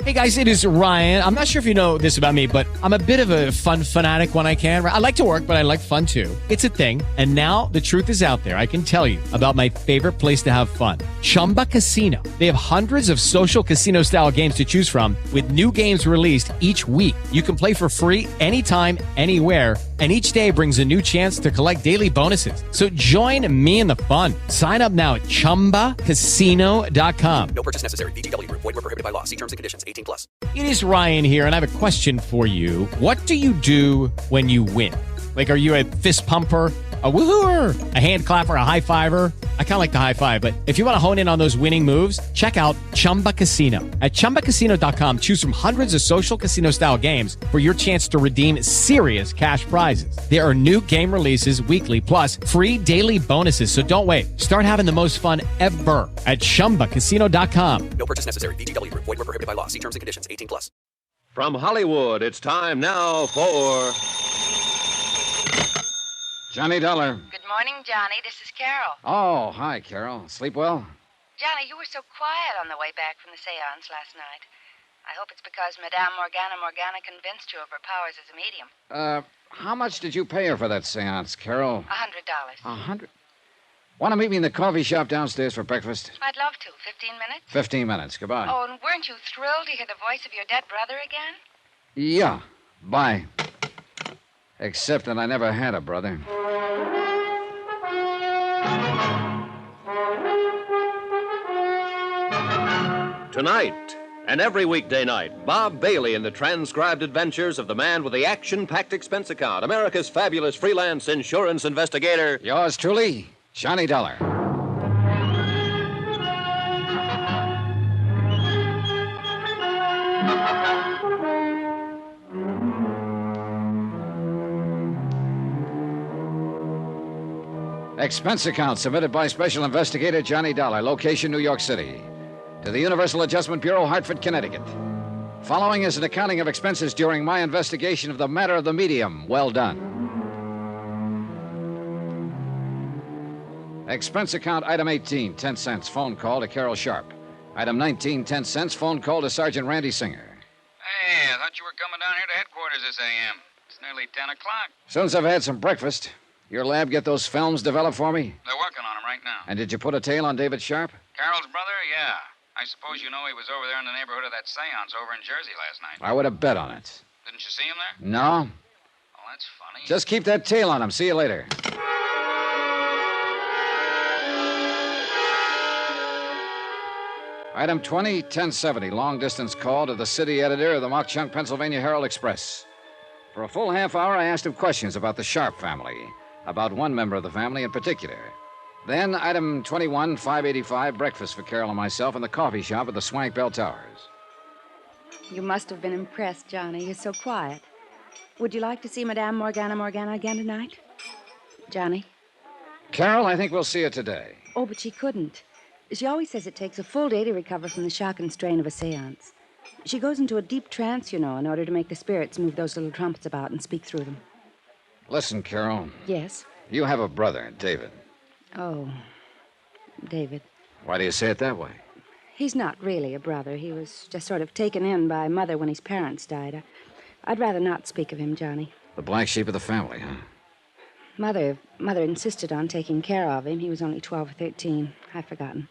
Hey guys, it is Ryan. I'm not sure if you know this about me, but I'm a bit of a fun fanatic when I can. I like to work, but I like fun too. It's a thing. And now the truth is out there. I can tell you about my favorite place to have fun. Chumba Casino. They have hundreds of social casino style games to choose from with new games released each week. You can play for free anytime, anywhere. And each day brings a new chance to collect daily bonuses. So join me in the fun. Sign up now at ChumbaCasino.com. No purchase necessary. VGW. Void where prohibited by law. See terms and conditions. 18 plus. It is Ryan here, and I have a question for you. What do you do when you win? Like, are you a fist pumper, a woohooer, a hand clapper, a high fiver? I kind of like the high five, but if you want to hone in on those winning moves, check out Chumba Casino. At ChumbaCasino.com, choose from hundreds of social casino-style games for your chance to redeem serious cash prizes. There are new game releases weekly, plus free daily bonuses, so don't wait. Start having the most fun ever at ChumbaCasino.com. No purchase necessary. VGW. Void where prohibited by law. See terms and conditions. 18 plus. From Hollywood, it's time now for Johnny Dollar. Good morning, Johnny. This is Carol. Oh, hi, Carol. Sleep well? Johnny, you were so quiet on the way back from the seance last night. I hope it's because Madame Morgana convinced you of her powers as a medium. How much did you pay her for that seance, Carol? $100. $100? Want to meet me in the coffee shop downstairs for breakfast? I'd love to. 15 minutes? 15 minutes. Goodbye. Oh, and weren't you thrilled to hear the voice of your dead brother again? Yeah. Bye. Except that I never had a brother. Tonight and every weekday night, Bob Bailey in the transcribed adventures of the man with the action-packed expense account, America's fabulous freelance insurance investigator. Yours truly, Johnny Dollar. Expense account submitted by Special Investigator Johnny Dollar, location New York City, to the Universal Adjustment Bureau, Hartford, Connecticut. Following is an accounting of expenses during my investigation of the matter of the medium. Well done. Expense account item 18, 10 cents, phone call to Carol Sharp. Item 19, 10 cents, phone call to Sergeant Randy Singer. Hey, I thought you were coming down here to headquarters this a.m. It's nearly 10 o'clock. As soon as I've had some breakfast, your lab get those films developed for me? They're working on them right now. And did you put a tail on David Sharp? Carol's brother? Yeah. I suppose you know he was over there in the neighborhood of that seance over in Jersey last night. I would have bet on it. Didn't you see him there? No. Oh, that's funny. Just keep that tail on him. See you later. Item 20, 1070, long-distance call to the city editor of the Mock-Chunk, Pennsylvania Herald Express. For a full half hour, I asked him questions about the Sharp family, about one member of the family in particular. Then, item 21, 585, breakfast for Carol and myself in the coffee shop at the Swank Bell Towers. You must have been impressed, Johnny. You're so quiet. Would you like to see Madame Morgana again tonight? Johnny? Carol, I think we'll see her today. Oh, but she couldn't. She always says it takes a full day to recover from the shock and strain of a seance. She goes into a deep trance, you know, in order to make the spirits move those little trumpets about and speak through them. Listen, Carol. Yes? You have a brother, David. Oh, David. Why do you say it that way? He's not really a brother. He was just sort of taken in by Mother when his parents died. I'd rather not speak of him, Johnny. The black sheep of the family, huh? Mother insisted on taking care of him. He was only 12 or 13. I've forgotten.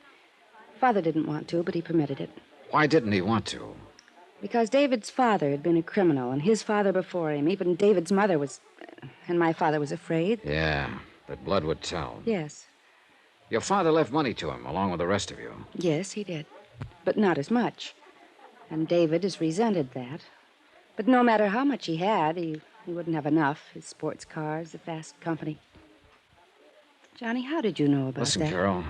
Father didn't want to, but he permitted it. Why didn't he want to? Because David's father had been a criminal, and his father before him. Even David's mother was... And my father was afraid. Yeah, but blood would tell. Yes. Your father left money to him, along with the rest of you. Yes, he did. But not as much. And David has resented that. But no matter how much he had, he wouldn't have enough. His sports cars, the fast company. Johnny, how did you know about Listen, that? Carol,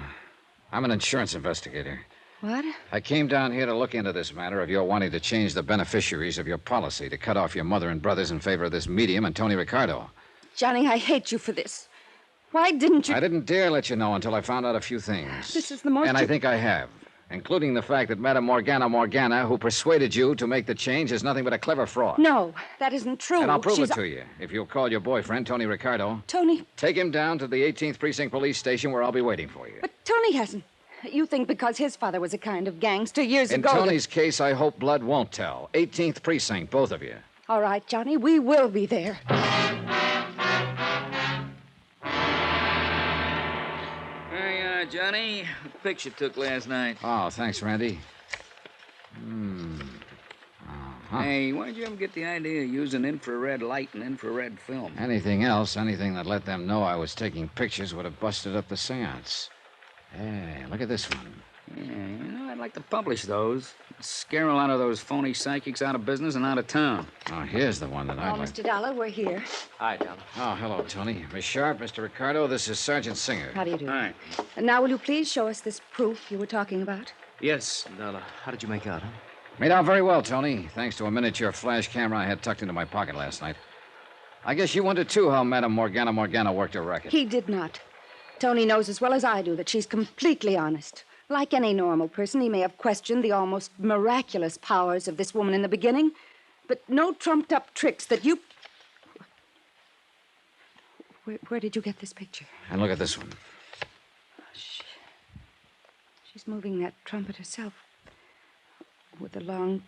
I'm an insurance investigator. What? I came down here to look into this matter of your wanting to change the beneficiaries of your policy to cut off your mother and brothers in favor of this medium and Tony Ricardo. Johnny, I hate you for this. Why didn't you... I didn't dare let you know until I found out a few things. This is the most... And I think I have. Including the fact that Madame Morgana, who persuaded you to make the change, is nothing but a clever fraud. No, that isn't true. And I'll prove it to you if you'll call your boyfriend, Tony Ricardo. Tony... Take him down to the 18th Precinct Police Station where I'll be waiting for you. But Tony hasn't... You think because his father was a kind of gangster years In ago... Tony's case, I hope blood won't tell. 18th Precinct, both of you. All right, Johnny, we will be there. Hey, Johnny. The picture took last night. Oh, thanks, Randy. Hey, why'd you ever get the idea of using infrared light and infrared film? Anything else, anything that let them know I was taking pictures would have busted up the seance. Hey, look at this one. Yeah, I'd like to publish those. Scare a lot of those phony psychics out of business and out of town. Oh, here's the one that I'd like... Mr. Dollar, we're here. Hi, Dollar. Oh, hello, Tony. Miss Sharp, Mr. Ricardo, this is Sergeant Singer. How do you do? Hi. And now, will you please show us this proof you were talking about? Yes, Dollar. How did you make out, huh? Made out very well, Tony, thanks to a miniature flash camera I had tucked into my pocket last night. I guess you wondered, too, how Madame Morgana worked her racket. He did not. Tony knows as well as I do that she's completely honest. Like any normal person, he may have questioned the almost miraculous powers of this woman in the beginning, but no trumped-up tricks that you... Where did you get this picture? And look at this one. She's moving that trumpet herself with the long,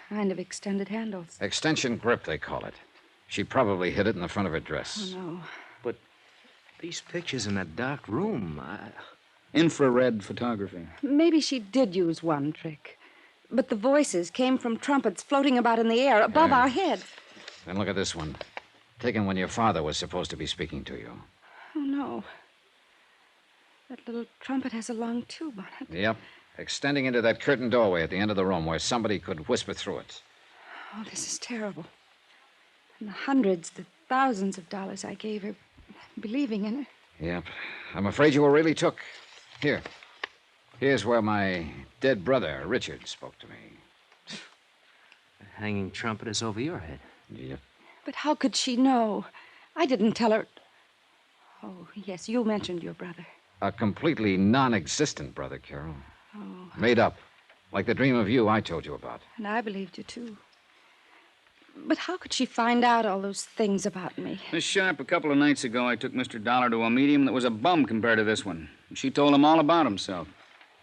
kind of extended handles. Extension grip, they call it. She probably hid it in the front of her dress. Oh, no. But these pictures in that dark room, Infrared photography. Maybe she did use one trick, but the voices came from trumpets floating about in the air above our heads. Then look at this one. Taken when your father was supposed to be speaking to you. Oh, no. That little trumpet has a long tube on it. Yep. Extending into that curtained doorway at the end of the room where somebody could whisper through it. Oh, this is terrible. And the hundreds, the thousands of dollars I gave her, believing in her. Yep. I'm afraid you were really took. Here. Here's where my dead brother, Richard, spoke to me. the hanging trumpet is over your head. Yep. But how could she know? I didn't tell her. Oh, yes, you mentioned your brother. A completely non-existent brother, Carol. Oh. Made up. Like the dream of you I told you about. And I believed you, too. But how could she find out all those things about me? Miss Sharp, a couple of nights ago, I took Mr. Dollar to a medium that was a bum compared to this one. She told him all about himself.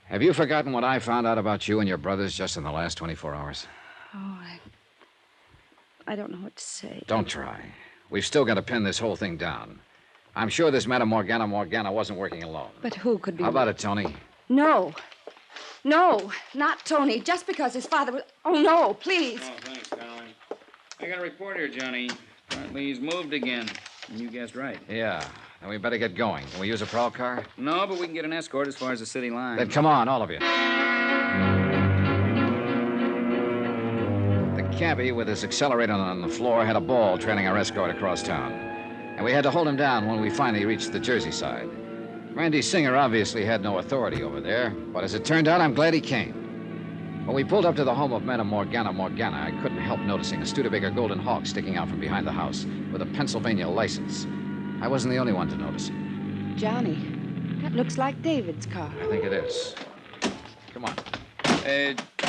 Have you forgotten what I found out about you and your brothers just in the last 24 hours? Oh, I don't know what to say. Don't try. We've still got to pin this whole thing down. I'm sure this Madame Morgana wasn't working alone. But who could be... How about it, Tony? No. No, not Tony. Just because his father was... Oh, no, please. Oh, thanks, darling. I got a report here, Johnny. Apparently he's moved again. And you guessed right. Yeah. Then we better get going. Can we use a prowl car? No, but we can get an escort as far as the city line. Then come on, all of you. The cabbie, with his accelerator on the floor, had a ball trailing our escort across town. And we had to hold him down when we finally reached the Jersey side. Randy Singer obviously had no authority over there, but as it turned out, I'm glad he came. When we pulled up to the home of Madame Morgana, I couldn't help noticing a Studebaker Golden Hawk sticking out from behind the house with a Pennsylvania license. I wasn't the only one to notice it. Johnny, that looks like David's car. I think it is. Come on.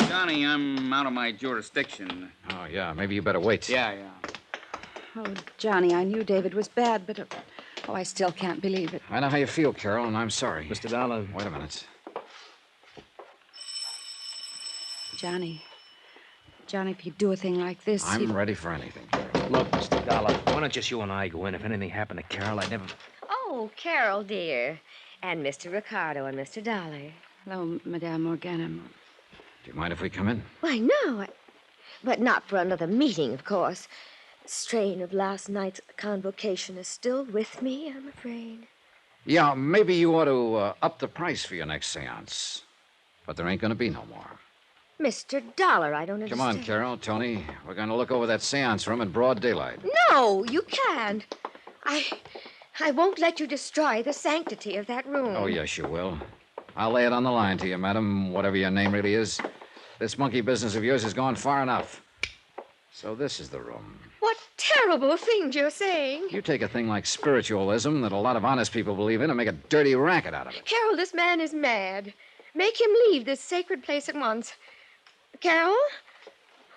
Johnny, I'm out of my jurisdiction. Oh, yeah, maybe you better wait. Yeah. Oh, Johnny, I knew David was bad, but... Oh, I still can't believe it. I know how you feel, Carol, and I'm sorry. Mr. Dollar. Wait a minute. Johnny, if you do a thing like this... I'm ready for anything, Carol. Look, Mr. Dollar, why don't just you and I go in? If anything happened to Carol, I'd never... Oh, Carol, dear. And Mr. Ricardo and Mr. Dollar. Hello, Madame Morgana. Do you mind if we come in? Why, no. But not for another meeting, of course. The strain of last night's convocation is still with me, I'm afraid. Yeah, maybe you ought to up the price for your next seance. But there ain't going to be no more. Mr. Dollar, I don't understand. Come on, Carol, Tony. We're going to look over that seance room in broad daylight. No, you can't. I won't let you destroy the sanctity of that room. Oh, yes, you will. I'll lay it on the line to you, madam, whatever your name really is. This monkey business of yours has gone far enough. So this is the room. What terrible things you're saying. You take a thing like spiritualism that a lot of honest people believe in and make a dirty racket out of it. Carol, this man is mad. Make him leave this sacred place at once. Carol,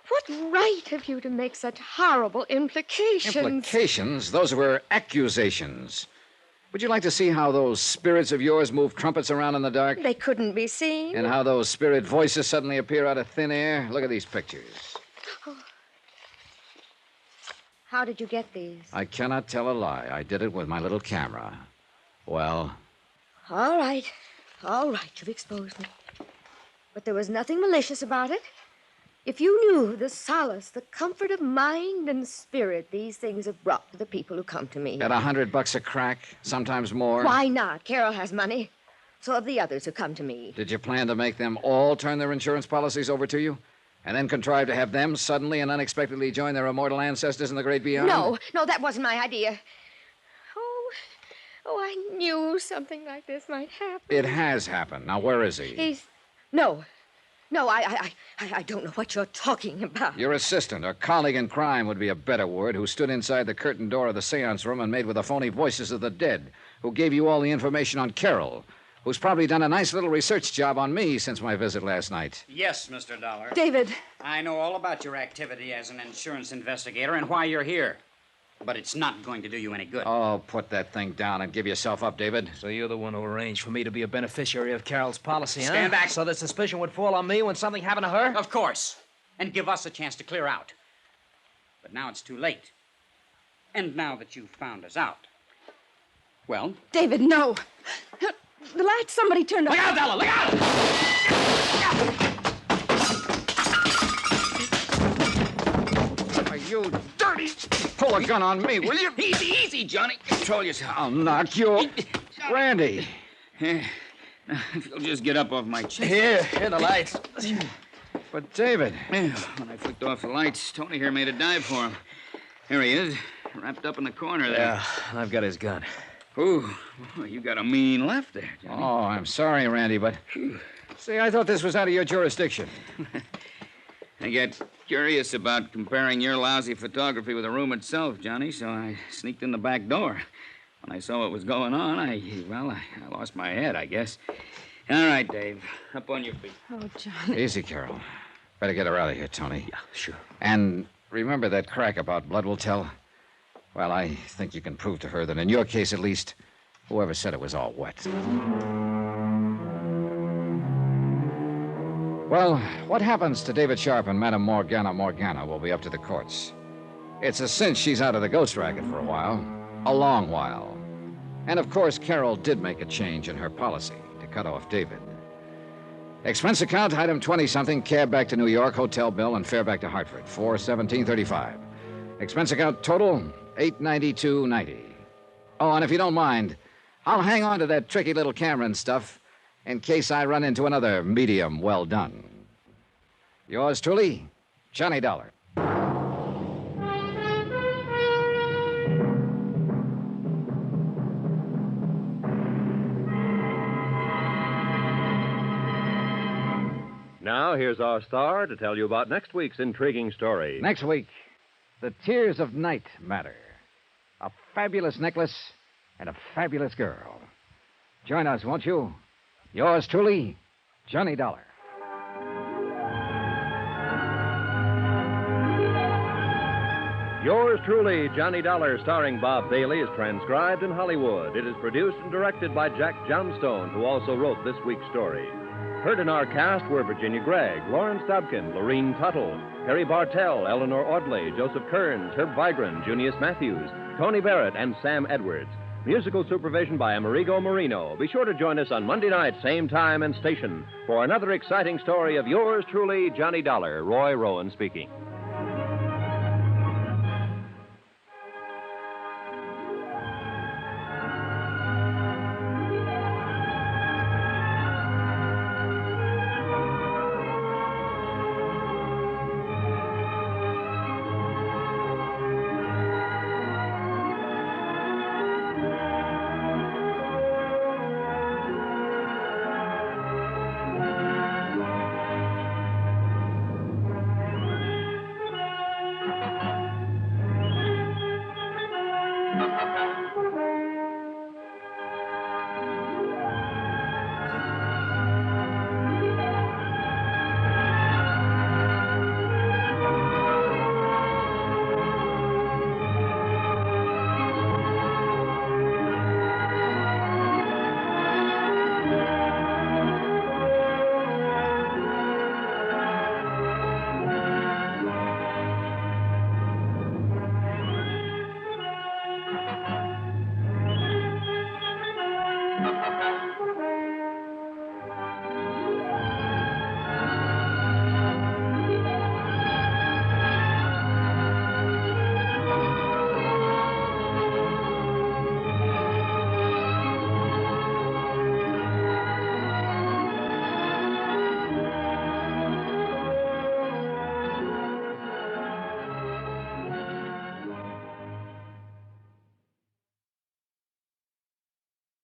what right have you to make such horrible implications? Implications? Those were accusations. Would you like to see how those spirits of yours move trumpets around in the dark? They couldn't be seen. And how those spirit voices suddenly appear out of thin air? Look at these pictures. How did you get these? I cannot tell a lie. I did it with my little camera. Well? All right. All right, you've exposed me. But there was nothing malicious about it. If you knew the solace, the comfort of mind and spirit these things have brought to the people who come to me. At $100 a crack, sometimes more. Why not? Carol has money. So have the others who come to me. Did you plan to make them all turn their insurance policies over to you? And then contrive to have them suddenly and unexpectedly join their immortal ancestors in the great beyond? No, that wasn't my idea. Oh, I knew something like this might happen. It has happened. Now, where is he? No, I don't know what you're talking about. Your assistant, or colleague in crime would be a better word, who stood inside the curtained door of the seance room and made with the phony voices of the dead, who gave you all the information on Carol, who's probably done a nice little research job on me since my visit last night. Yes, Mr. Dollar. David. I know all about your activity as an insurance investigator and why you're here. But it's not going to do you any good. Oh, put that thing down and give yourself up, David. So you're the one who arranged for me to be a beneficiary of Carol's policy, huh? Stand back. So that suspicion would fall on me when something happened to her? Of course. And give us a chance to clear out. But now it's too late. And now that you've found us out. Well? David, no. The light somebody turned on. Look out, Della! Look out! Are you dirty? Pull a gun on me, will you? Easy, Johnny. Control yourself. I'll knock you. Randy. If you'll just get up off my chest. Here, the lights. But, David. When I flicked off the lights, Tony here made a dive for him. Here he is, wrapped up in the corner there. Yeah, I've got his gun. Ooh, you got a mean left there, Johnny. Oh, I'm sorry, Randy, but... See, I thought this was out of your jurisdiction. I got curious about comparing your lousy photography with the room itself, Johnny, so I sneaked in the back door. When I saw what was going on, I lost my head, I guess. All right, Dave, up on your feet. Oh, Johnny. Easy, Carol. Better get her out of here, Tony. Yeah, sure. And remember that crack about blood will tell? Well, I think you can prove to her that in your case, at least, whoever said it was all wet. Well, what happens to David Sharp and Madame Morgana will be up to the courts. It's a cinch she's out of the ghost racket for a while. A long while. And, of course, Carol did make a change in her policy to cut off David. Expense account, item 20-something, cab back to New York, hotel bill, and fare back to Hartford, $417.35. Expense account total, $892.90. Oh, and if you don't mind, I'll hang on to that tricky little camera and stuff in case I run into another medium well done. Yours truly, Johnny Dollar. Now, here's our star to tell you about next week's intriguing story. Next week, the tears of night matter. A fabulous necklace and a fabulous girl. Join us, won't you? Yours truly, Johnny Dollar. Yours truly, Johnny Dollar, starring Bob Bailey, is transcribed in Hollywood. It is produced and directed by Jack Johnstone, who also wrote this week's story. Heard in our cast were Virginia Gregg, Lawrence Dobkin, Lorene Tuttle, Harry Bartell, Eleanor Audley, Joseph Kearns, Herb Vigran, Junius Matthews, Tony Barrett, and Sam Edwards. Musical supervision by Amerigo Marino. Be sure to join us on Monday night, same time and station, for another exciting story of yours truly, Johnny Dollar. Roy Rowan speaking.